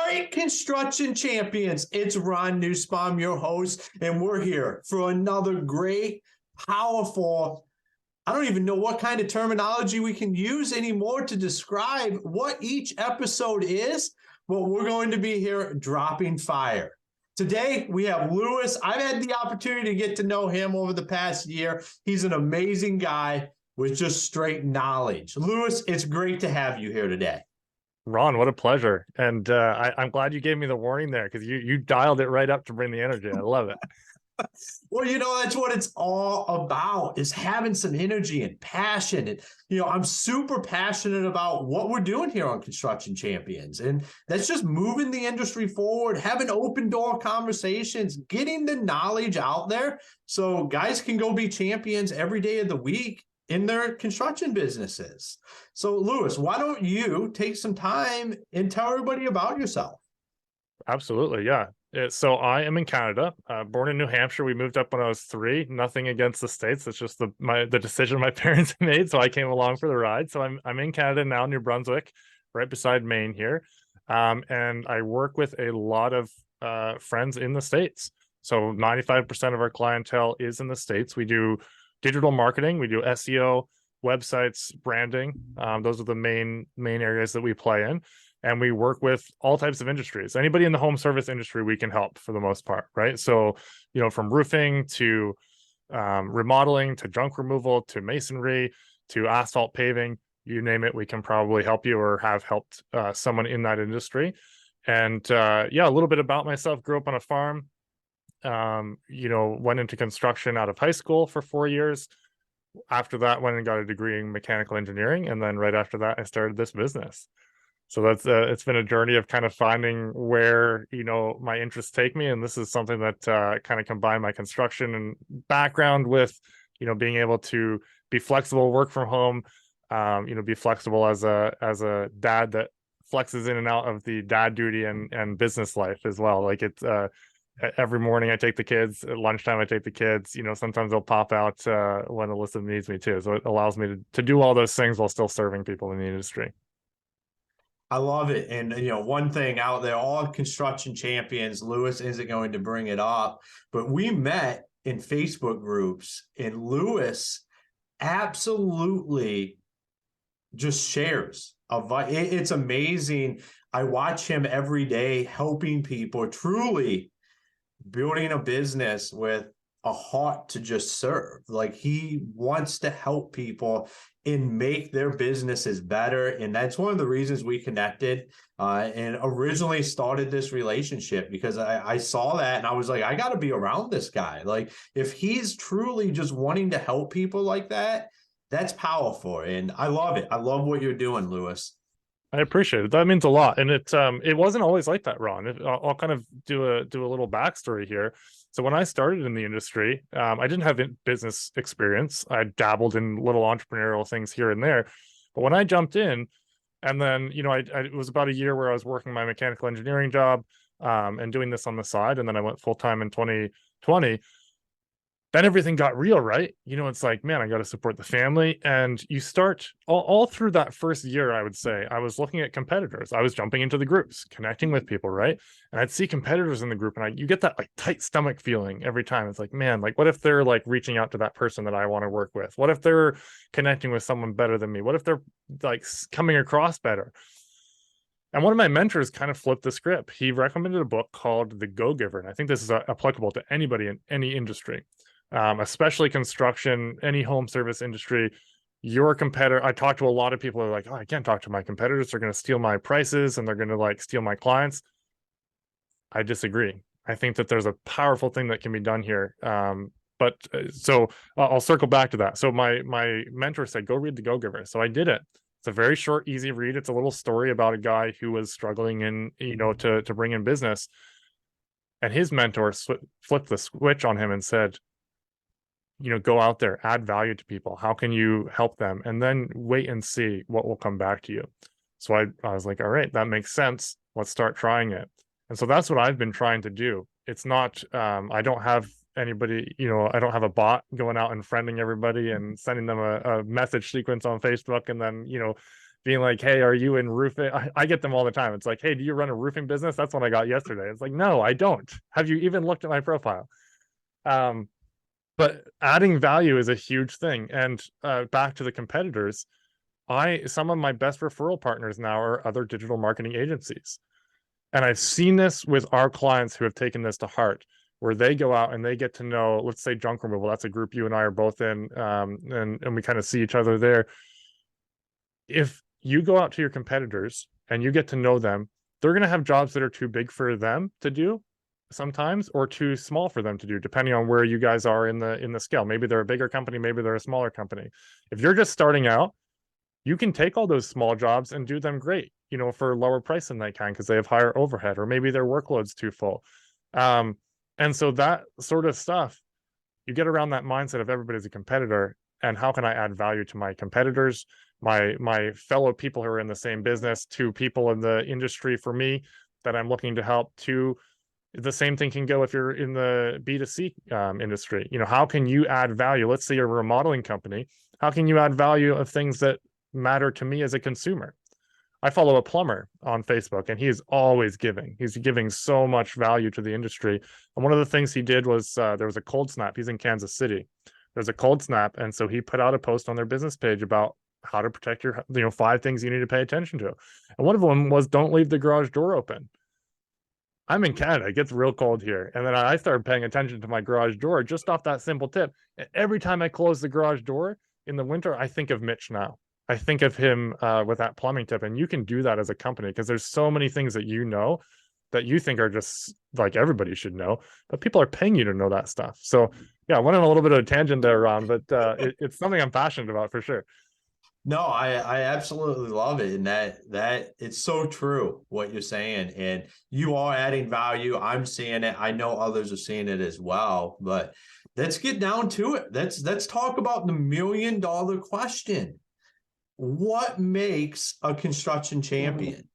right, construction champions, it's Ron Nussbaum, your host, and we're here for another great, powerful, I don't even know what kind of terminology we can use anymore to describe what each episode is, but we're going to be here dropping fire. Today, we have Lewis. I've had the opportunity to get to know him over the past year. He's an amazing guy with just straight knowledge. Lewis, it's great to have you here today. Ron, what a pleasure. And I'm glad you gave me the warning there because you dialed it right up to bring the energy. I love it. Well, that's what it's all about, is having some energy and passion. And, I'm super passionate about what we're doing here on Construction Champions. And that's just moving the industry forward, having open door conversations, getting the knowledge out there so guys can go be champions every day of the week in their construction businesses. So, Lewis, why don't you take some time and tell everybody about yourself? Absolutely, yeah. So I am in Canada, born in New Hampshire. We moved up when I was 3. Nothing against the States. It's just the decision my parents made, so I came along for the ride. So I'm in Canada now, New Brunswick, right beside Maine here, and I work with a lot of friends in the States. So 95% of our clientele is in the States. We do digital marketing, we do SEO, websites, branding. Those are the main areas that we play in. And we work with all types of industries. Anybody in the home service industry, we can help for the most part, right? So, from roofing to remodeling to junk removal to masonry to asphalt paving, you name it, we can probably help you or have helped someone in that industry. And a little bit about myself. Grew up on a farm. Went into construction out of high school for 4 years. After that, went and got a degree in mechanical engineering. And then right after that, I started this business. So that's it's been a journey of kind of finding where, my interests take me. And this is something that kind of combined my construction and background with, being able to be flexible, work from home, be flexible as a dad that flexes in and out of the dad duty and business life as well. Like it's every morning I take the kids, at lunchtime I take the kids, sometimes they'll pop out when Alyssa needs me too. So it allows me to do all those things while still serving people in the industry. I love it. And, one thing out there, all construction champions, Lewis isn't going to bring it up, but we met in Facebook groups and Lewis absolutely just shares. It's amazing. I watch him every day helping people, truly building a business with a heart to just serve. Like he wants to help people and make their businesses better. And that's one of the reasons we connected and originally started this relationship, because I saw that and I was like, I got to be around this guy. Like if he's truly just wanting to help people like that, that's powerful. And I love it. I love what you're doing, Lewis. I appreciate it. That means a lot. And it wasn't always like that, Ron. I'll kind of do a little backstory here. So when I started in the industry, I didn't have business experience. I dabbled in little entrepreneurial things here and there. But when I jumped in, and then, it was about a year where I was working my mechanical engineering job and doing this on the side. And then I went full time in 2020. Then everything got real, right? It's like, man, I got to support the family. And you start all through that first year, I would say, I was looking at competitors. I was jumping into the groups, connecting with people, right? And I'd see competitors in the group and you get that like tight stomach feeling every time. It's like, man, like what if they're like reaching out to that person that I want to work with? What if they're connecting with someone better than me? What if they're like coming across better? And one of my mentors kind of flipped the script. He recommended a book called The Go-Giver. And I think this is applicable to anybody in any industry. Especially construction, any home service industry. Your competitor, I talk to a lot of people who are like, oh, I can't talk to my competitors. They're going to steal my prices and they're going to like steal my clients. I disagree. I think that there's a powerful thing that can be done here. So I'll circle back to that. So my mentor said, go read The Go-Giver. So I did it. It's a very short, easy read. It's a little story about a guy who was struggling to bring in business. And his mentor flipped the switch on him and said, go out there, add value to people. How can you help them? And then wait and see what will come back to you. So I was like, all right, that makes sense. Let's start trying it. And so that's what I've been trying to do. It's not, I don't have anybody, I don't have a bot going out and friending everybody and sending them a message sequence on Facebook and then, being like, hey, are you in roofing? I get them all the time. It's like, hey, do you run a roofing business? That's what I got yesterday. It's like, no, I don't. Have you even looked at my profile? But adding value is a huge thing. And back to the competitors, some of my best referral partners now are other digital marketing agencies. And I've seen this with our clients who have taken this to heart, where they go out and they get to know, let's say junk removal, that's a group you and I are both in, and we kind of see each other there. If you go out to your competitors and you get to know them, they're going to have jobs that are too big for them to do sometimes, or too small for them to do, depending on where you guys are in the scale. Maybe they're a bigger company, maybe they're a smaller company. If you're just starting out, you can take all those small jobs and do them great, for lower price than they can, because they have higher overhead, or maybe their workload's too full. And so that sort of stuff, you get around that mindset of everybody's a competitor, and how can I add value to my competitors, my fellow people who are in the same business, to people in the industry for me that I'm looking to help. To the same thing can go if you're in the B2C industry. How can you add value? Let's say you're a remodeling company. How can you add value of things that matter to me as a consumer? I follow a plumber on Facebook, and he is always giving. He's giving so much value to the industry. And one of the things he did was there was a cold snap. He's in Kansas City. There's a cold snap, and so he put out a post on their business page about how to protect your, 5 things you need to pay attention to. And one of them was, don't leave the garage door open. I'm in Canada. It gets real cold here. And then I started paying attention to my garage door just off that simple tip. Every time I close the garage door in the winter, I think of Mitch now. I think of him with that plumbing tip. And you can do that as a company, because there's so many things that that you think are just like everybody should know, but people are paying you to know that stuff. So yeah, I went on a little bit of a tangent there, Ron, but it's something I'm passionate about for sure. No, I absolutely love it. And that it's so true what you're saying. And you are adding value. I'm seeing it. I know others are seeing it as well. But let's get down to it. Let's talk about the $1 million question. What makes a construction champion?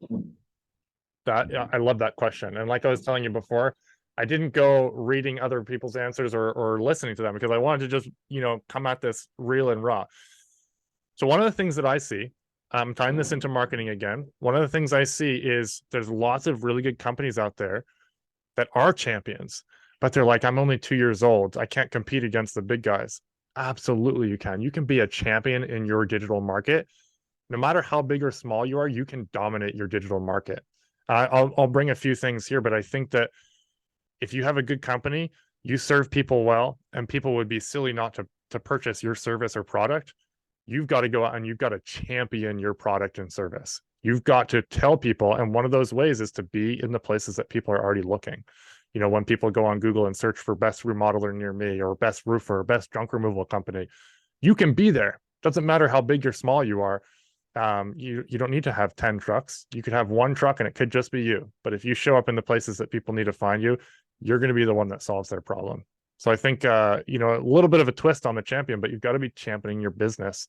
I love that question. And like I was telling you before, I didn't go reading other people's answers or listening to them, because I wanted to just, come at this real and raw. So one of the things that I see, I'm tying this into marketing again. One of the things I see is there's lots of really good companies out there that are champions, but they're like, I'm only 2 years old. I can't compete against the big guys. Absolutely, you can. You can be a champion in your digital market. No matter how big or small you are, you can dominate your digital market. I'll bring a few things here, but I think that if you have a good company, you serve people well, and people would be silly not to purchase your service or product. You've got to go out and you've got to champion your product and service. You've got to tell people, and one of those ways is to be in the places that people are already looking. When people go on Google and search for best remodeler near me, or best roofer, or best junk removal company, you can be there. Doesn't matter how big or small you are. You don't need to have 10 trucks. You could have 1 truck and it could just be you. But if you show up in the places that people need to find you, you're going to be the one that solves their problem. So I think, a little bit of a twist on the champion, but you've got to be championing your business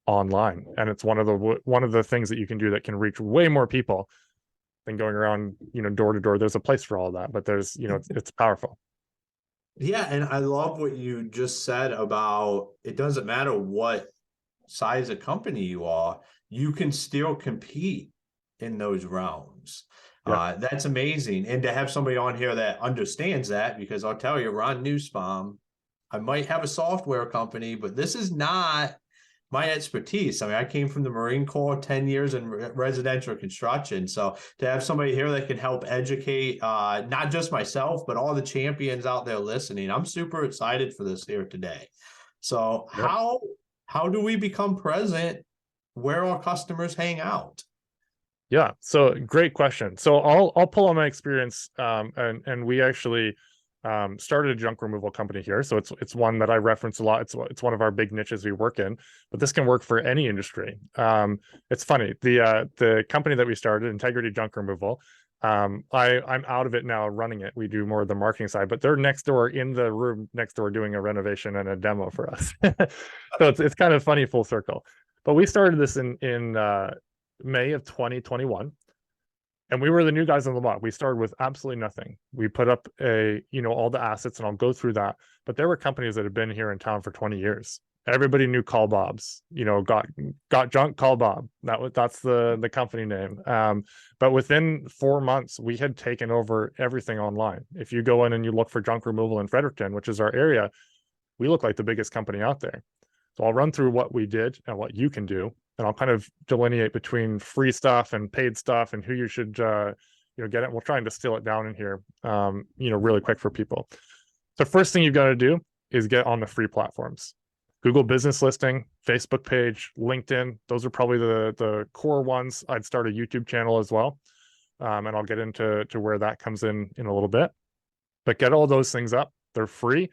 online. And it's one of the things that you can do that can reach way more people than going around, door to door. There's a place for all that, but there's, it's powerful. Yeah, and I love what you just said about it doesn't matter what size of company you are, you can still compete in those realms. Yeah. That's amazing. And to have somebody on here that understands that, because I'll tell you, Ron Nussbaum, I might have a software company, but this is not my expertise. I mean, I came from the Marine Corps, 10 years in residential construction. So to have somebody here that can help educate, not just myself, but all the champions out there listening, I'm super excited for this here today. So Yeah. how do we become present where our customers hang out? Yeah. So great question. So I'll pull on my experience. And we actually started a junk removal company here. So it's one that I reference a lot. It's one of our big niches we work in, but this can work for any industry. It's funny. The company that we started, Integrity Junk Removal, I'm out of it now running it. We do more of the marketing side, but they're next door in the room next door doing a renovation and a demo for us. So it's kind of funny full circle. But we started this in May of 2021. And we were the new guys on the block. We started with absolutely nothing. We put up all the assets, and I'll go through that. But there were companies that had been here in town for 20 years. Everybody knew Call Bob's, got junk, Call Bob. That's the company name. But within 4 months, we had taken over everything online. If you go in and you look for junk removal in Fredericton, which is our area, we look like the biggest company out there. So I'll run through what we did and what you can do, and I'll kind of delineate between free stuff and paid stuff and who you should get it. We'll try and distill it down in here, really quick for people. The first thing you've got to do is get on the free platforms. Google Business Listing, Facebook page, LinkedIn. Those are probably the core ones. I'd start a YouTube channel as well. And I'll get into where that comes in a little bit. But get all those things up. They're free.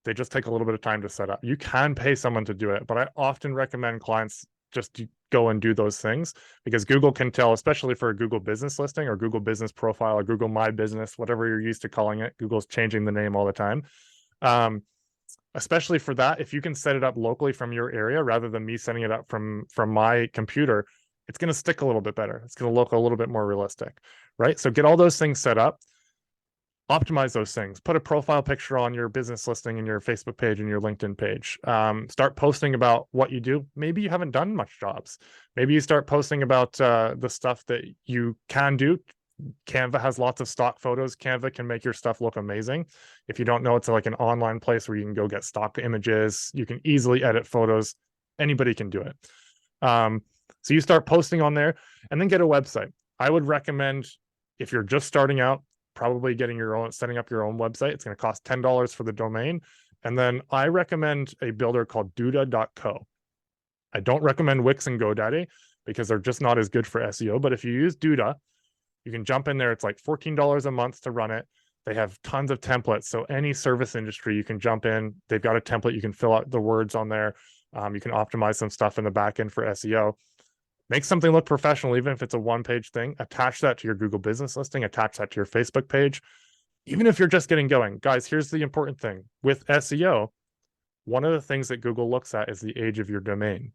They just take a little bit of time to set up. You can pay someone to do it, but I often recommend clients just to go and do those things, because Google can tell, especially for a Google Business Listing or Google Business Profile or Google My Business, whatever you're used to calling it. Google's changing the name all the time. Especially for that, if you can set it up locally from your area rather than me setting it up from my computer, it's going to stick a little bit better. It's going to look a little bit more realistic, right? So get all those things set up, optimize those things, put a profile picture on your business listing and your Facebook page and your LinkedIn page. Start posting about what you do. Maybe you haven't done much jobs. Maybe you start posting about the stuff that you can do. Canva has lots of stock photos. Canva can make your stuff look amazing. If you don't know, it's like an online place where you can go get stock images. You can easily edit photos. Anybody can do it. So you start posting on there and then get a website. I would recommend, if you're just starting out, probably setting up your own website. It's going to cost $10 for the domain. And then I recommend a builder called duda.co. I don't recommend Wix and GoDaddy because they're just not as good for SEO. But if you use Duda, you can jump in there. It's like $14 a month to run it. They have tons of templates. So any service industry, you can jump in. They've got a template. You can fill out the words on there. You can optimize some stuff in the back end for SEO. Make something look professional, even if it's a one-page thing. Attach that to your Google Business Listing. Attach that to your Facebook page. Even if you're just getting going. Guys, here's the important thing. With SEO, one of the things that Google looks at is the age of your domain.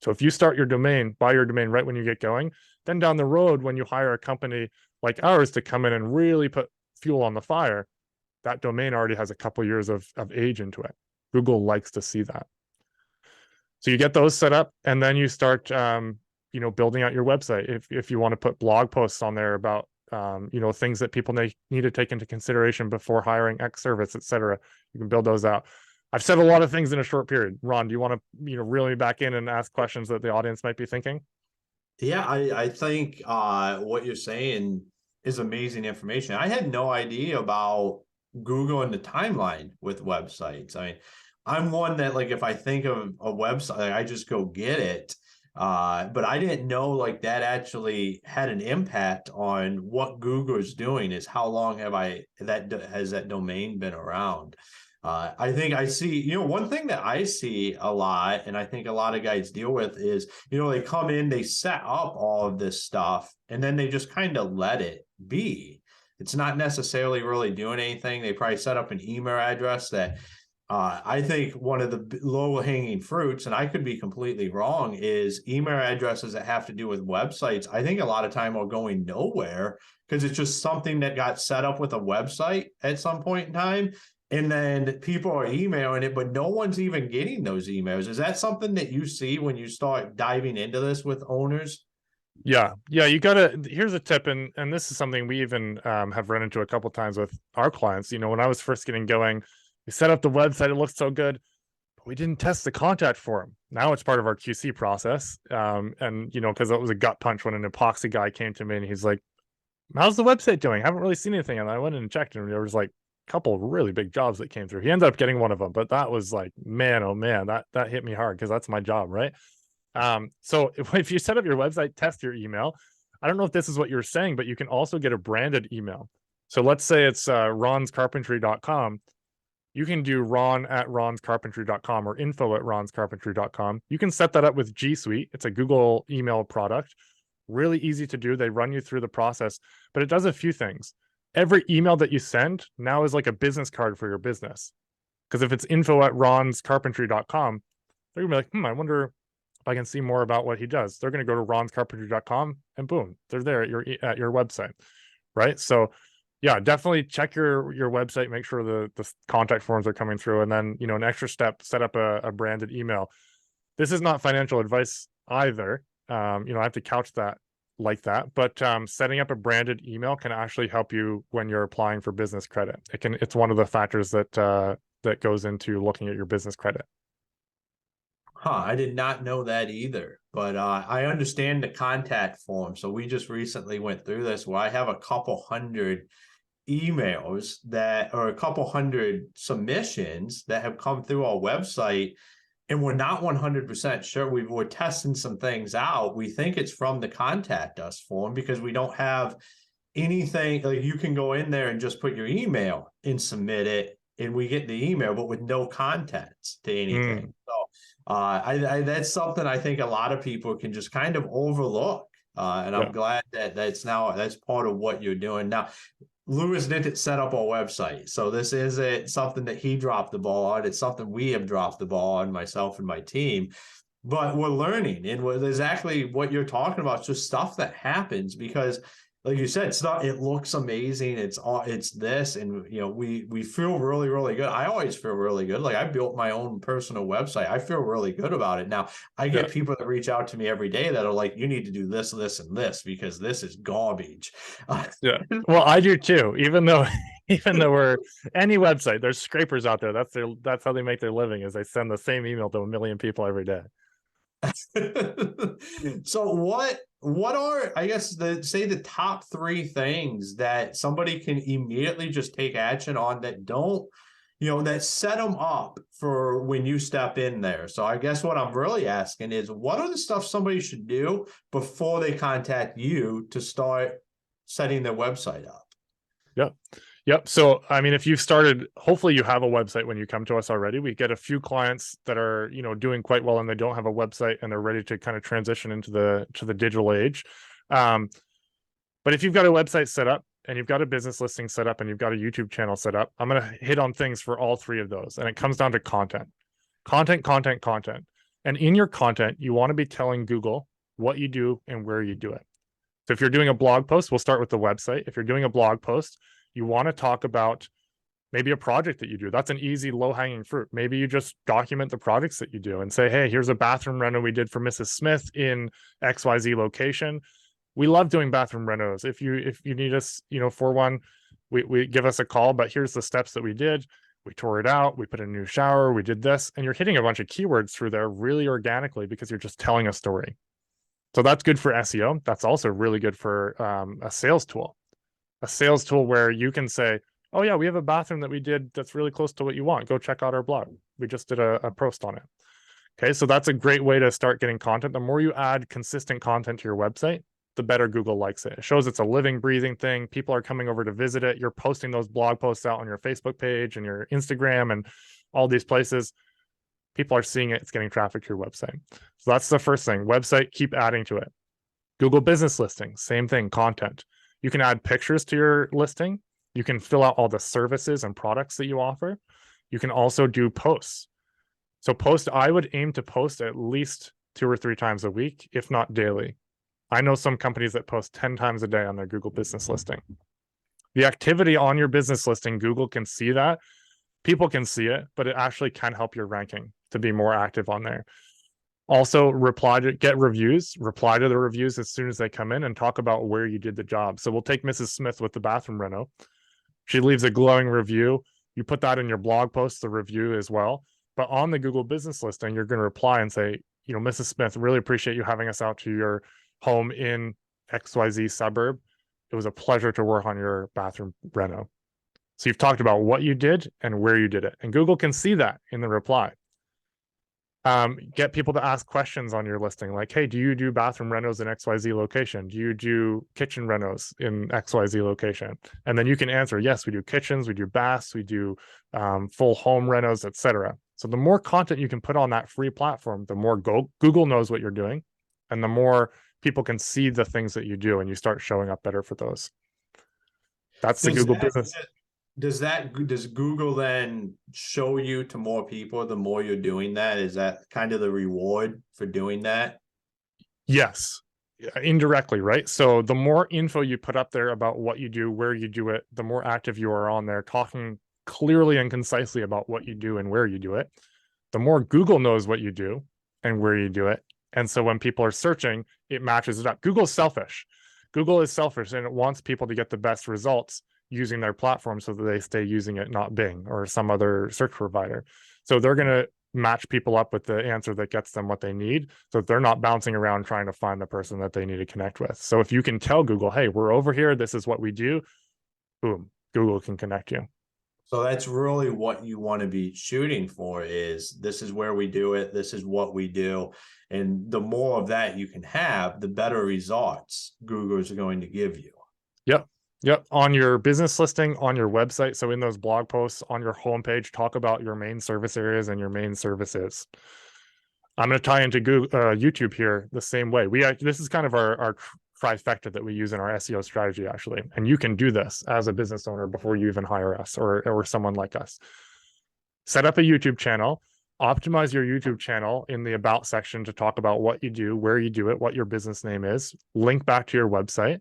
So if you start your domain, buy your domain right when you get going, then down the road, when you hire a company like ours to come in and really put fuel on the fire, that domain already has a couple years of age into it. Google likes to see that. So you get those set up, and then you start, building out your website. If you want to put blog posts on there about, things that people need to take into consideration before hiring X service, et cetera, you can build those out. I've said a lot of things in a short period. Ron, do you want to, reel me back in and ask questions that the audience might be thinking? Yeah, I think what you're saying is amazing information. I had no idea about Google and the timeline with websites. I'm one that, like, if I think of a website, I just go get it. But I didn't know like that actually had an impact on what Google is doing. Is how long has that domain been around? I think I see, one thing that I see a lot, and I think a lot of guys deal with is, they come in, they set up all of this stuff, and then they just kind of let it be. It's not necessarily really doing anything. They probably set up an email address that I think one of the low-hanging fruits, and I could be completely wrong, is email addresses that have to do with websites. I think a lot of time are going nowhere because it's just something that got set up with a website at some point in time. And then people are emailing it, but no one's even getting those emails. Is that something that you see when you start diving into this with owners? Yeah, here's a tip, and this is something we even have run into a couple times with our clients. When I was first getting going, we set up the website, it looked so good, but we didn't test the contact form. Now it's part of our QC process. And because it was a gut punch when an epoxy guy came to me and he's like, how's the website doing? I haven't really seen anything. And I went and checked, and there was like couple of really big jobs that came through. He ended up getting one of them, but that was like, man, oh man, that hit me hard because that's my job, right? So if you set up your website, test your email. I don't know if this is what you're saying, but you can also get a branded email. So let's say it's ronscarpentry.com. You can do ron@ronscarpentry.com or info@ronscarpentry.com. You can set that up with G Suite. It's a Google email product. Really easy to do. They run you through the process, but it does a few things. Every email that you send now is like a business card for your business. Because if it's info@ronscarpentry.com, they're gonna be like, I wonder if I can see more about what he does. They're gonna go to ronscarpentry.com and boom, they're there at your website, right? So Yeah, definitely check your website, make sure the contact forms are coming through, and then an extra step, set up a branded email. This is not financial advice either. I have to couch that like that, but setting up a branded email can actually help you when you're applying for business credit. It's one of the factors that goes into looking at your business credit. Huh, I did not know that either. But I understand the contact form. So we just recently went through this where I have a couple hundred emails that, or a couple hundred submissions that have come through our website, and we're not 100% sure. We're testing some things out. We think it's from the contact us form because we don't have anything. Like, you can go in there and just put your email and submit it, and we get the email, but with no contents to anything. Mm, So I that's something I think a lot of people can just kind of overlook. And yeah. I'm glad that that's part of what you're doing now. Lewis didn't set up our website, so this isn't something that he dropped the ball on. It's something we have dropped the ball on, myself and my team. But we're learning, and exactly what you're talking about. It's just stuff that happens because, like you said, it's not. It looks amazing. It's this, and we feel really, really good. I always feel really good. Like, I built my own personal website. I feel really good about it. Now, I Yeah. get people that reach out to me every day that are like, "You need to do this, this, and this because this is garbage." Yeah. Well, I do too. Even though even though we're any website, there's scrapers out there. That's how they make their living, is they send the same email to a million people every day. So what are, I guess, the top three things that somebody can immediately just take action on that don't, that set them up for when you step in there? So I guess what I'm really asking is, what are the stuff somebody should do before they contact you to start setting their website up? Yep. Yep. So, I mean, if you've started, hopefully you have a website when you come to us already. We get a few clients that are, doing quite well and they don't have a website and they're ready to kind of transition into the digital age. But if you've got a website set up and you've got a business listing set up and you've got a YouTube channel set up, I'm going to hit on things for all three of those. And it comes down to content, content, content, content. And in your content, you want to be telling Google what you do and where you do it. So if you're doing a blog post, we'll start with the website. If you're doing a blog post, you want to talk about maybe a project that you do. That's an easy low-hanging fruit. Maybe you just document the projects that you do and say, hey, here's a bathroom reno we did for Mrs. Smith in XYZ location. We love doing bathroom renos. If you need us, for one, we give us a call, but here's the steps that we did. We tore it out, we put in a new shower, we did this, and you're hitting a bunch of keywords through there really organically because you're just telling a story. So that's good for SEO. That's also really good for a sales tool where you can say, oh yeah, we have a bathroom that we did that's really close to what you want. Go check out our blog. We just did a post on it. Okay, so that's a great way to start getting content. The more you add consistent content to your website, the better Google likes it. It shows it's a living, breathing thing. People are coming over to visit it. You're posting those blog posts out on your Facebook page and your Instagram and all these places. People are seeing it. It's getting traffic to your website. So that's the first thing. Website, keep adding to it. Google business listing, same thing, content. You can add pictures to your listing. You can fill out all the services and products that you offer. You can also do posts. So I would aim to post at least 2 or 3 times a week, if not daily. I know some companies that post 10 times a day on their Google business listing. The activity on your business listing, Google can see that. People can see it, but it actually can help your ranking to be more active on there. Also, get reviews, reply to the reviews as soon as they come in and talk about where you did the job. So we'll take Mrs. Smith with the bathroom reno. She leaves a glowing review. You put that in your blog post, the review as well. But on the Google business listing, you're going to reply and say, Mrs. Smith, really appreciate you having us out to your home in XYZ suburb. It was a pleasure to work on your bathroom reno. So you've talked about what you did and where you did it. And Google can see that in the reply. Get people to ask questions on your listing, like, hey, do you do bathroom renos in XYZ location? Do you do kitchen renos in XYZ location? And then you can answer, yes, we do kitchens, we do baths, we do full home renos, etc. So the more content you can put on that free platform, the more Google knows what you're doing, and the more people can see the things that you do, and you start showing up better for those. That's the Google business. Does Google then show you to more people the more you're doing that? Is that kind of the reward for doing that? Yes. indirectly, right? So the more info you put up there about what you do, where you do it, the more active you are on there, talking clearly and concisely about what you do and where you do it, the more Google knows what you do and where you do it. And so when people are searching, it matches it up. Google's selfish. Google is selfish, and it wants people to get the best results using their platform so that they stay using it, not Bing or some other search provider. So they're going to match people up with the answer that gets them what they need, so that they're not bouncing around trying to find the person that they need to connect with. So if you can tell Google, hey, we're over here, this is what we do, boom, Google can connect you. So that's really what you want to be shooting for, is this is where we do it, this is what we do. And the more of that you can have, the better results Google is going to give you. Yep. Yep. On your business listing, on your website. So in those blog posts on your homepage, talk about your main service areas and your main services. I'm going to tie into Google, YouTube here the same way. This is kind of our trifecta that we use in our SEO strategy, actually. And you can do this as a business owner before you even hire us or someone like us. Set up a YouTube channel, optimize your YouTube channel in the about section to talk about what you do, where you do it, what your business name is, link back to your website.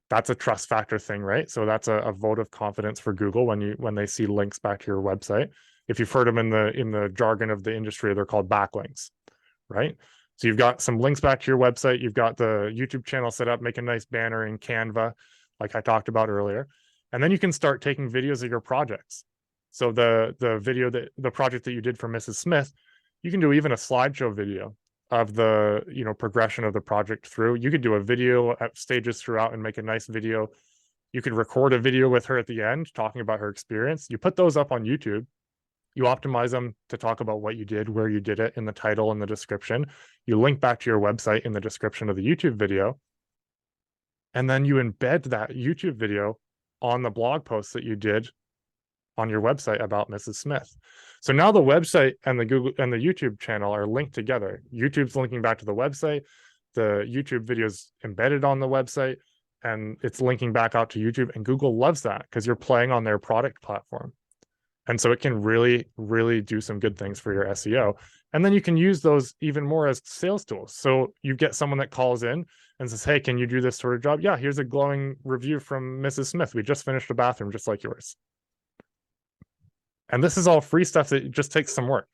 That's a trust factor thing, right? So that's a vote of confidence for Google when they see links back to your website. If you've heard them in the jargon of the industry, they're called backlinks, right? So you've got some links back to your website. You've got the YouTube channel set up, make a nice banner in Canva, like I talked about earlier. And then you can start taking videos of your projects. So the project that you did for Mrs. Smith, you can do even a slideshow video of the progression of the project through. You could do a video at stages throughout and make a nice video. You could record a video with her at the end talking about her experience. You put those up on YouTube. You optimize them to talk about what you did, where you did it in the title and the description. You link back to your website in the description of the YouTube video. And then you embed that YouTube video on the blog post that you did on your website about Mrs. Smith. So now the website and the Google and the YouTube channel are linked together. YouTube's linking back to the website. The YouTube video's embedded on the website, and it's linking back out to YouTube. And Google loves that because you're playing on their product platform. And so it can really, really do some good things for your SEO. And then you can use those even more as sales tools. So you get someone that calls in and says, hey, can you do this sort of job? Yeah, here's a glowing review from Mrs. Smith. We just finished a bathroom just like yours. And this is all free stuff that just takes some work.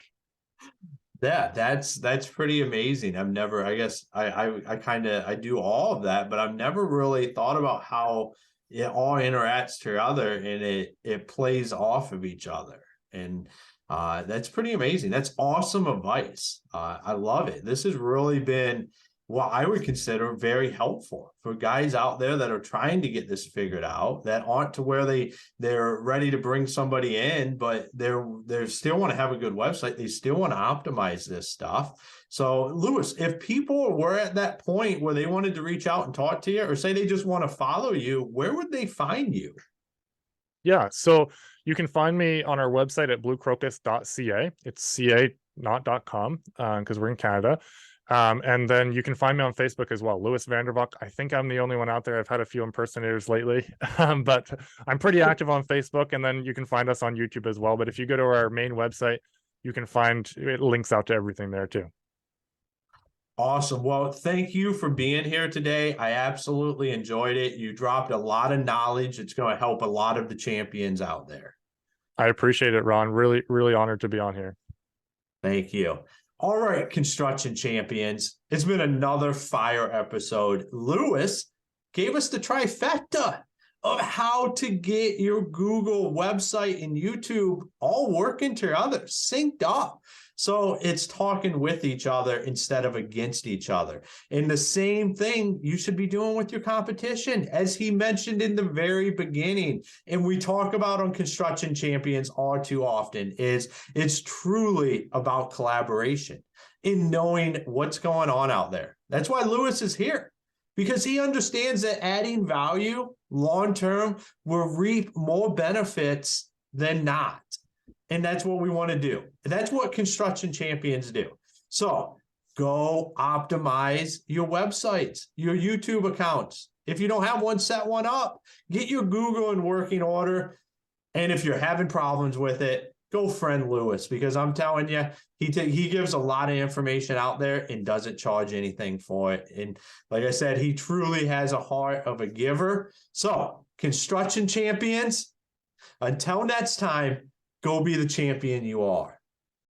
Yeah, that's pretty amazing. I guess I do all of that, but I've never really thought about how it all interacts to each other, and it plays off of each other. And that's pretty amazing. That's awesome advice. I love it. This has really been what I would consider very helpful for guys out there that are trying to get this figured out, that aren't to where they're ready to bring somebody in, but they still want to have a good website. They still want to optimize this stuff. So Lewis, if people were at that point where they wanted to reach out and talk to you, or say they just want to follow you, where would they find you? Yeah, so you can find me on our website at bluecrocus.ca. It's ca, not .com, because we're in Canada. And then you can find me on Facebook as well, Lewis Vandervalk. I think I'm the only one out there. I've had a few impersonators lately, but I'm pretty active on Facebook. And then you can find us on YouTube as well. But if you go to our main website, you can find it links out to everything there too. Awesome. Well, thank you for being here today. I absolutely enjoyed it. You dropped a lot of knowledge. It's going to help a lot of the champions out there. I appreciate it, Ron. Really, really honored to be on here. Thank you. All right, construction champions. It's been another fire episode. Lewis gave us the trifecta of how to get your Google website and YouTube all working together, synced up. So it's talking with each other instead of against each other. And the same thing you should be doing with your competition, as he mentioned in the very beginning. And we talk about on Construction Champions all too often, is it's truly about collaboration in knowing what's going on out there. That's why Lewis is here, because he understands that adding value long-term will reap more benefits than not. And that's what we want to do. That's what construction champions do. So go optimize your websites, your YouTube accounts. If you don't have one, set one up. Get your Google in working order. And if you're having problems with it, go friend Lewis, because I'm telling you, he gives a lot of information out there and doesn't charge anything for it. And like I said, he truly has a heart of a giver. So, construction champions, until next time, go be the champion you are.